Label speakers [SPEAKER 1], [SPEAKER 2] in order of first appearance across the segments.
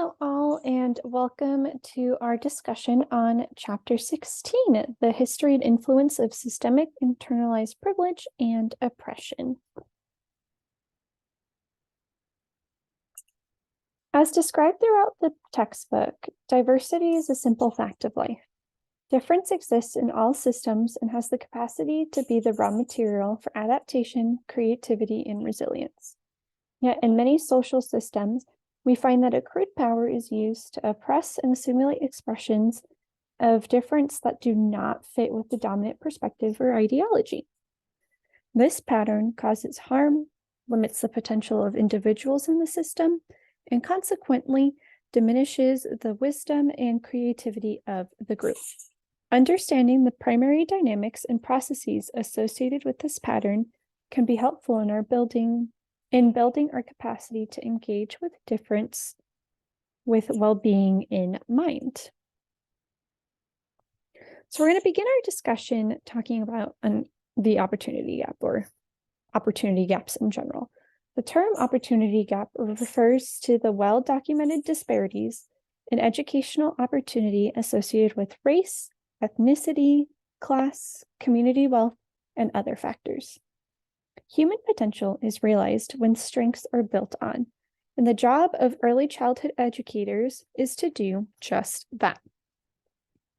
[SPEAKER 1] Hello, all, and welcome to our discussion on Chapter 16, The History and Influence of Systemic Internalized Privilege and Oppression. As described throughout the textbook, diversity is a simple fact of life. Difference exists in all systems and has the capacity to be the raw material for adaptation, creativity, and resilience. Yet in many social systems, we find that accrued power is used to oppress and assimilate expressions of difference that do not fit with the dominant perspective or ideology. This pattern causes harm, limits the potential of individuals in the system, and consequently diminishes the wisdom and creativity of the group. Understanding the primary dynamics and processes associated with this pattern can be helpful in building our capacity to engage with difference with well-being in mind. So we're going to begin our discussion talking about the opportunity gap or opportunity gaps in general. The term opportunity gap refers to the well-documented disparities in educational opportunity associated with race, ethnicity, class, community wealth, and other factors. Human potential is realized when strengths are built on, and the job of early childhood educators is to do just that.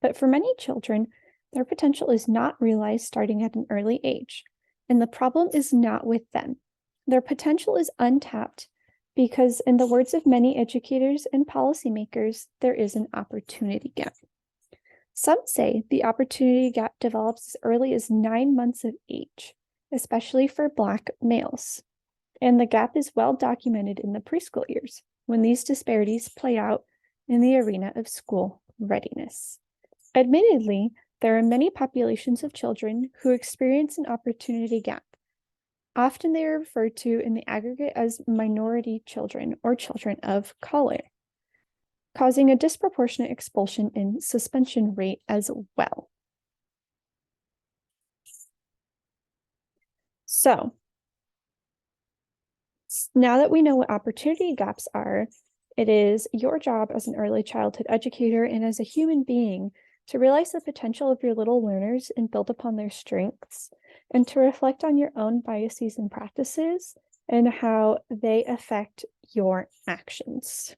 [SPEAKER 1] But for many children, their potential is not realized starting at an early age, and the problem is not with them. Their potential is untapped because, in the words of many educators and policymakers, there is an opportunity gap. Some say the opportunity gap develops as early as 9 months of age, especially for Black males. And the gap is well documented in the preschool years, when these disparities play out in the arena of school readiness. Admittedly, there are many populations of children who experience an opportunity gap. Often they are referred to in the aggregate as minority children or children of color, causing a disproportionate expulsion and suspension rate as well. So, now that we know what opportunity gaps are, it is your job as an early childhood educator and as a human being to realize the potential of your little learners and build upon their strengths, and to reflect on your own biases and practices and how they affect your actions.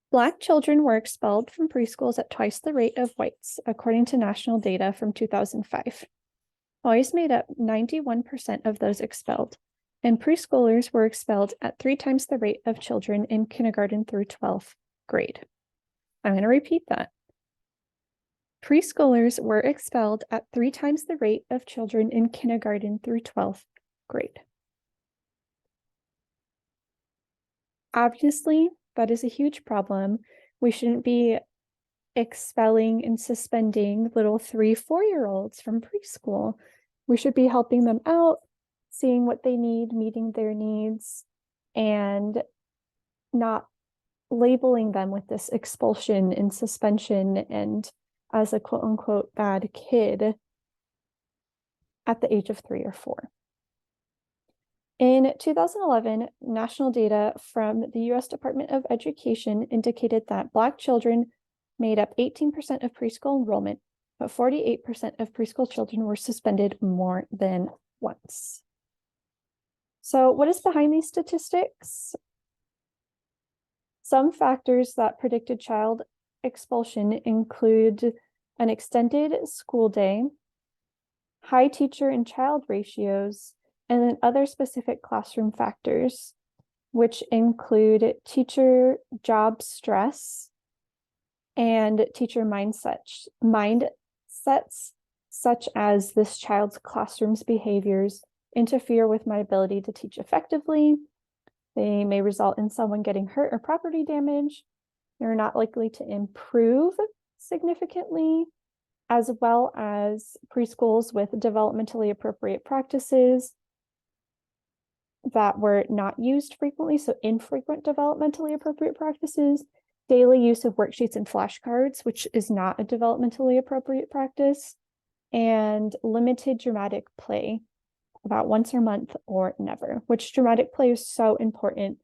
[SPEAKER 1] Black children were expelled from preschools at twice the rate of whites, according to national data from 2005. Boys made up 91% of those expelled, and preschoolers were expelled at 3 times the rate of children in kindergarten through 12th grade. I'm going to repeat that. Preschoolers were expelled at 3 times the rate of children in kindergarten through 12th grade. Obviously, that is a huge problem. We shouldn't be expelling and suspending little 3-4-year-olds from preschool. We should be helping them out, seeing what they need, meeting their needs, and not labeling them with this expulsion and suspension and as a quote-unquote bad kid at the age of 3 or 4. In 2011, national data from the U.S. Department of Education indicated that Black children made up 18% of preschool enrollment, but 48% of preschool children were suspended more than once. So what is behind these statistics? Some factors that predicted child expulsion include an extended school day, high teacher and child ratios, and then other specific classroom factors, which include teacher job stress and teacher mindsets such as this child's classroom's behaviors interfere with my ability to teach effectively. They may result in someone getting hurt or property damage. They're not likely to improve significantly, as well as preschools with developmentally appropriate practices that were not used frequently, so infrequent developmentally appropriate practices, daily use of worksheets and flashcards, which is not a developmentally appropriate practice, and limited dramatic play, about once a month or never, which dramatic play is so important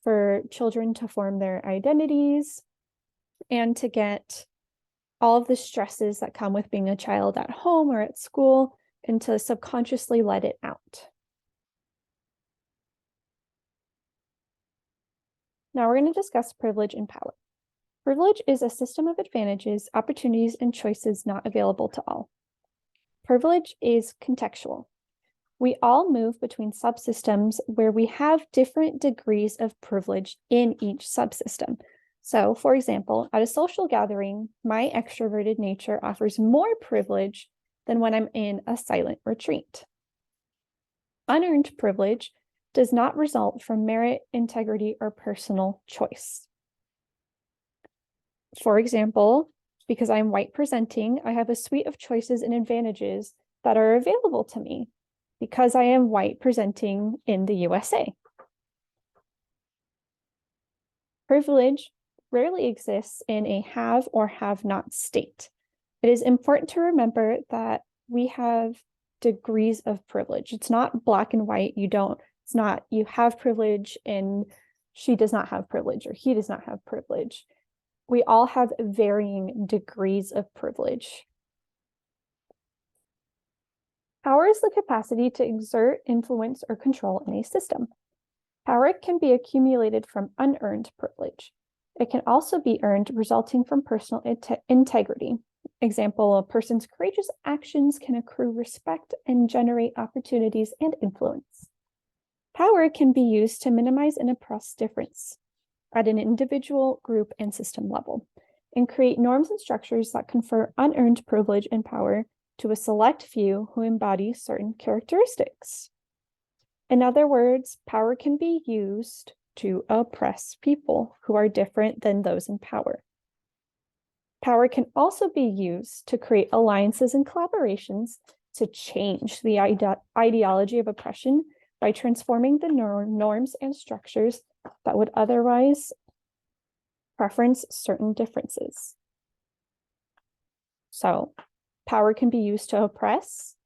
[SPEAKER 1] for children to form their identities and to get all of the stresses that come with being a child at home or at school and to subconsciously let it out. Now we're going to discuss privilege and power. Privilege is a system of advantages, opportunities, and choices not available to all. Privilege is contextual. We all move between subsystems where we have different degrees of privilege in each subsystem. So, for example, at a social gathering, my extroverted nature offers more privilege than when I'm in a silent retreat. Unearned privilege does not result from merit, integrity, or personal choice. For example, because I'm white presenting, I have a suite of choices and advantages that are available to me because I am white presenting in the USA. Privilege rarely exists in a have or have not state. It is important to remember that we have degrees of privilege. It's not black and white. It's not you have privilege and she does not have privilege or he does not have privilege. We all have varying degrees of privilege. Power is the capacity to exert, influence, or control in a system. Power can be accumulated from unearned privilege. It can also be earned resulting from personal integrity. Example, a person's courageous actions can accrue respect and generate opportunities and influence. Power can be used to minimize and oppress difference at an individual, group, and system level, and create norms and structures that confer unearned privilege and power to a select few who embody certain characteristics. In other words, power can be used to oppress people who are different than those in power. Power can also be used to create alliances and collaborations to change the ideology of oppression by transforming the norms and structures that would otherwise preference certain differences. So, power can be used to oppress,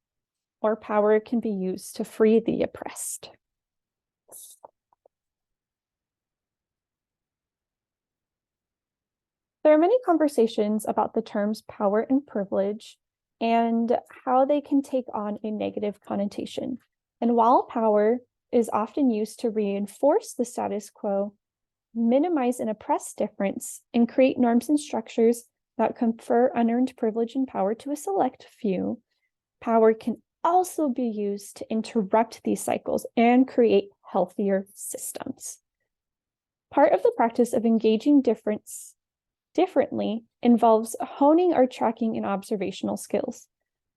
[SPEAKER 1] or power can be used to free the oppressed. There are many conversations about the terms power and privilege and how they can take on a negative connotation. And while power is often used to reinforce the status quo, minimize and oppress difference, and create norms and structures that confer unearned privilege and power to a select few, power can also be used to interrupt these cycles and create healthier systems. Part of the practice of engaging differently involves honing our tracking and observational skills,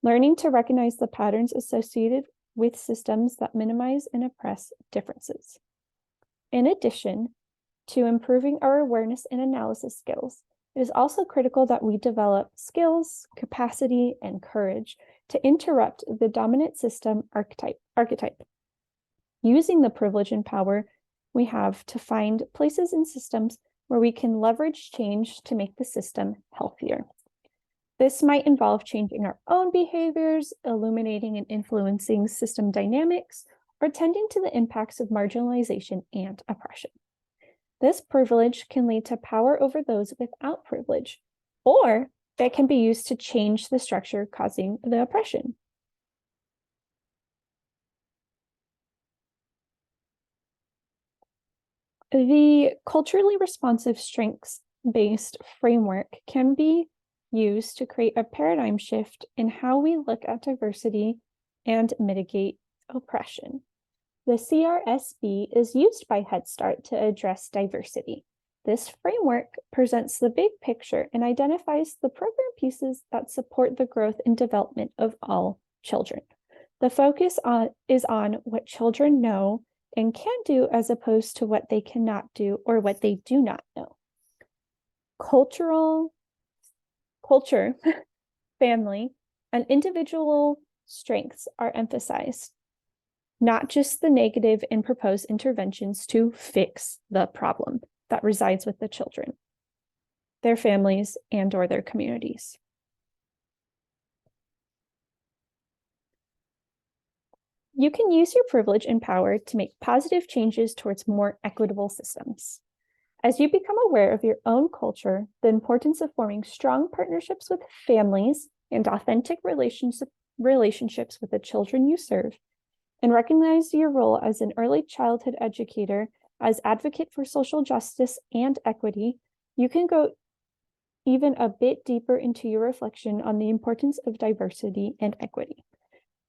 [SPEAKER 1] learning to recognize the patterns associated with systems that minimize and oppress differences. In addition to improving our awareness and analysis skills, it is also critical that we develop skills, capacity, and courage to interrupt the dominant system archetype. Using the privilege and power we have to find places in systems where we can leverage change to make the system healthier. This might involve changing our own behaviors, illuminating and influencing system dynamics, or tending to the impacts of marginalization and oppression. This privilege can lead to power over those without privilege, or that can be used to change the structure causing the oppression. The culturally responsive strengths-based framework can be used to create a paradigm shift in how we look at diversity and mitigate oppression. The CRSB is used by Head Start to address diversity. This framework presents the big picture and identifies the program pieces that support the growth and development of all children. The focus is on what children know and can do as opposed to what they cannot do or what they do not know. Culture, family, and individual strengths are emphasized, not just the negative and proposed interventions to fix the problem that resides with the children, their families, and/or their You can use your privilege and power to make positive changes towards more equitable systems. As you become aware of your own culture, the importance of forming strong partnerships with families and authentic relationships with the children you serve, and recognize your role as an early childhood educator, as advocate for social justice and equity, you can go even a bit deeper into your reflection on the importance of diversity and equity.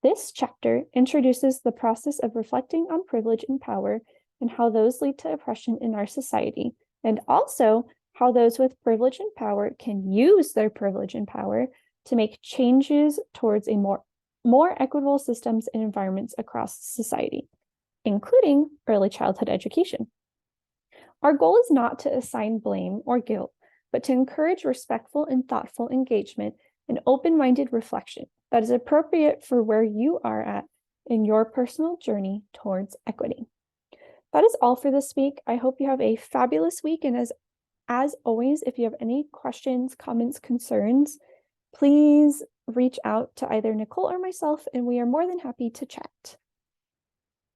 [SPEAKER 1] This chapter introduces the process of reflecting on privilege and power and how those lead to oppression in our society, and also how those with privilege and power can use their privilege and power to make changes towards a more equitable systems and environments across society, including early childhood education. Our goal is not to assign blame or guilt, but to encourage respectful and thoughtful engagement and open-minded reflection that is appropriate for where you are at in your personal journey towards equity. That is all for this week. I hope you have a fabulous week. And as always, if you have any questions, comments, concerns, please reach out to either Nicole or myself, and we are more than happy to chat.